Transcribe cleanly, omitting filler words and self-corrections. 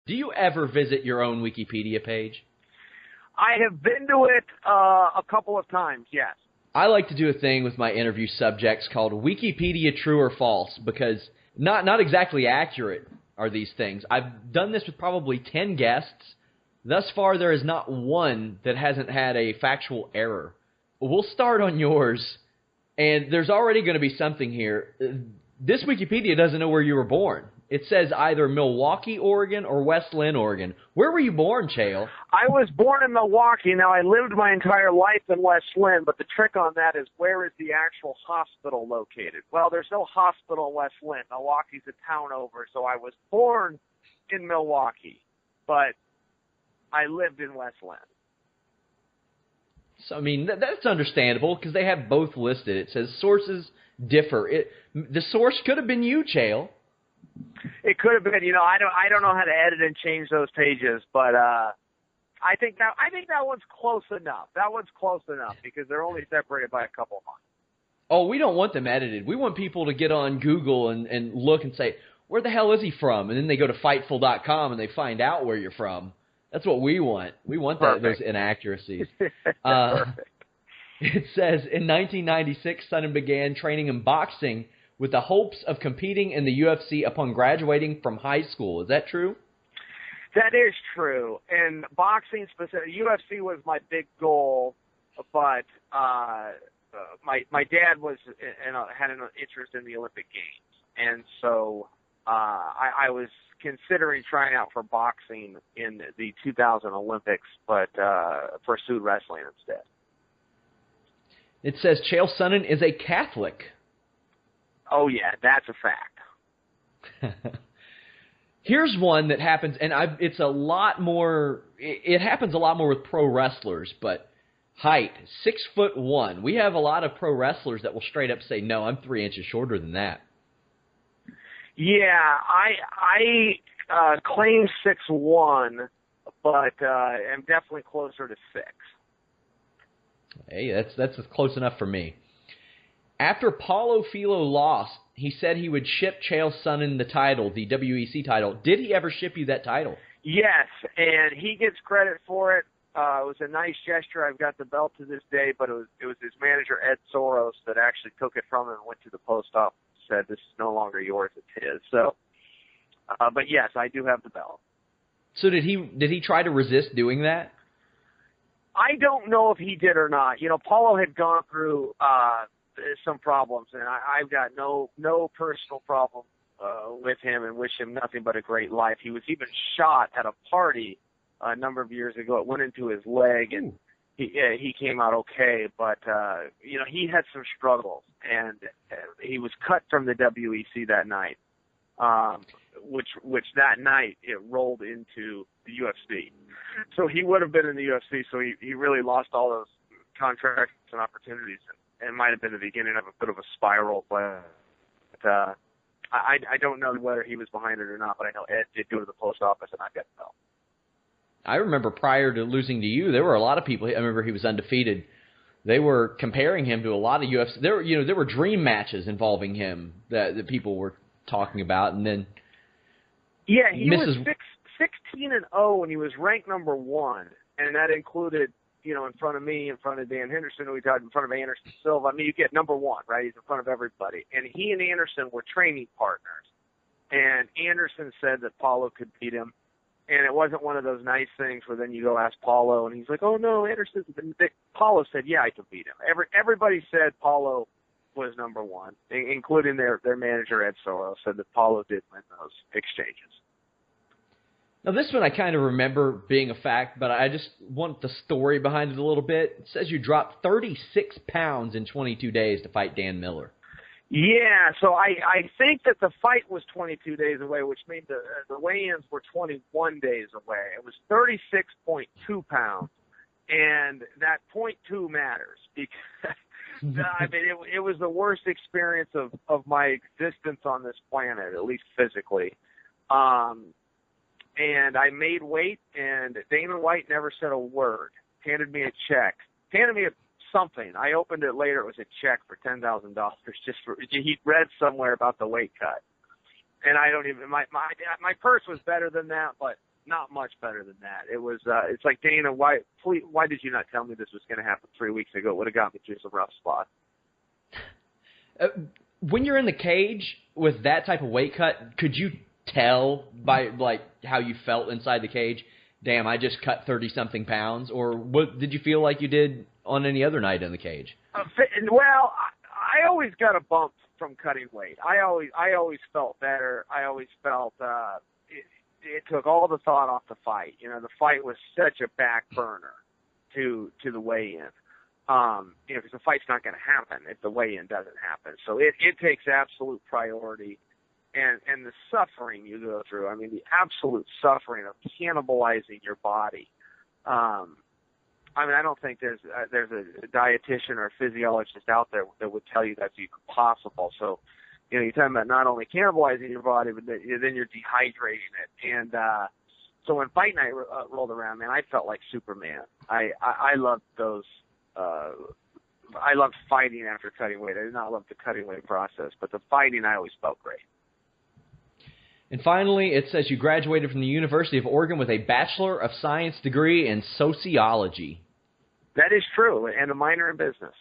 Do you ever visit your own Wikipedia page? I have been to it a couple of times, yes. I like to do a thing with my interview subjects called Wikipedia True or False, because not exactly accurate are these things. I've done this with probably 10 guests. Thus far, there is not one that hasn't had a factual error. We'll start on yours, and there's already going to be something here. This Wikipedia doesn't know where you were born. It says either Milwaukee, Oregon, or West Linn, Oregon. Where were you born, Chael? I was born in Milwaukee. Now, I lived my entire life in West Linn, but the trick on that is, where is the actual hospital located? Well, there's no hospital in West Linn. Milwaukee's a town over, so I was born in Milwaukee, but I lived in West Linn. So, I mean, that's understandable, because they have both listed. It says sources differ. The source could have been you, Chael. It could have been. I don't know how to edit and change those pages, but I think that one's close enough. That one's close enough, because they're only separated by a couple of months. Oh, we don't want them edited. We want people to get on Google and look and say, where the hell is he from? And then they go to Fightful.com and they find out where you're from. That's what we want. We want those inaccuracies. It says, in 1996, Sonnen began training in boxing with the hopes of competing in the UFC upon graduating from high school. Is that true? That is true. And boxing specific, UFC was my big goal, but my dad was had an interest in the Olympic Games, and so I was considering trying out for boxing in the 2000 Olympics, but pursued wrestling instead. It says Chael Sonnen is a Catholic. Oh, yeah, that's a fact. Here's one that happens, and it's a lot more. It happens a lot more with pro wrestlers, but height, 6'1". We have a lot of pro wrestlers that will straight up say, "No, I'm 3 inches shorter than that." Yeah, I claim 6'1", but am definitely closer to 6. Hey, that's close enough for me. After Paulo Filho lost, he said he would ship Chael Sonnen the title, the WEC title. Did he ever ship you that title? Yes, and he gets credit for it. It was a nice gesture. I've got the belt to this day, but it was his manager, Ed Soros, that actually took it from him and went to the post office and said, "This is no longer yours, it's his." So, but yes, I do have the belt. So did he try to resist doing that? I don't know if he did or not. Paulo had gone through some problems, and I've got no personal problem with him, and wish him nothing but a great life. He was even shot at a party a number of years ago. It went into his leg, and he came out okay, but he had some struggles, and he was cut from the WEC that night, which that night it rolled into the UFC. So he would have been in the UFC, so he really lost all those contracts and opportunities, and it might have been the beginning of a bit of a spiral, but I don't know whether he was behind it or not, but I know Ed did go to the post office, and I got the belt. I remember prior to losing to you, there were a lot of people. I remember he was undefeated. They were comparing him to a lot of UFC. There were dream matches involving him that people were talking about, and then he was 16-0, and he was ranked number 1, and that included in front of me, in front of Dan Henderson, who we talked in front of Anderson Silva. I mean, you get number 1, right? He's in front of everybody, and he and Anderson were training partners, and Anderson said that Paulo could beat him. And it wasn't one of those nice things where then you go ask Paulo, and he's like, "Oh no, Anderson's been." Paulo said, "Yeah, I could beat him." Everybody said Paulo was number 1, including their manager Ed Soros said that Paulo did win those exchanges. Now this one I kind of remember being a fact, but I just want the story behind it a little bit. It says you dropped 36 pounds in 22 days to fight Dan Miller. Yeah, so I think that the fight was 22 days away, which means the weigh-ins were 21 days away. It was 36.2 pounds, and that .2 matters because I mean it was the worst experience of my existence on this planet, at least physically. And I made weight, and Dana White never said a word. Handed me a check. Handed me something. I opened it later. It was a check for $10,000. Just for he read somewhere about the weight cut, and I don't even. My purse was better than that, but not much better than that. It was, it's like, Dana, why did you not tell me this was going to happen 3 weeks ago? It would have got me through some rough spots. When you're in the cage with that type of weight cut, could you tell by like how you felt inside the cage? Damn, I just cut 30-something pounds. Or what did you feel like you did on any other night in the cage? Well, I always got a bump from cutting weight. I always felt better. I always felt it took all the thought off the fight. You know, the fight was such a back burner to the weigh-in. Because the fight's not going to happen if the weigh-in doesn't happen. So it takes absolute priority. And the suffering you go through, I mean, the absolute suffering of cannibalizing your body. I mean, I don't think there's a dietitian or a physiologist out there that would tell you that's even possible. So, you know, you're talking about not only cannibalizing your body, but then you're dehydrating it. And so when fight night rolled around, man, I felt like Superman. I loved those. I loved fighting after cutting weight. I did not love the cutting weight process, but the fighting, I always felt great. And finally, it says you graduated from the University of Oregon with a Bachelor of Science degree in sociology. That is true, and a minor in business.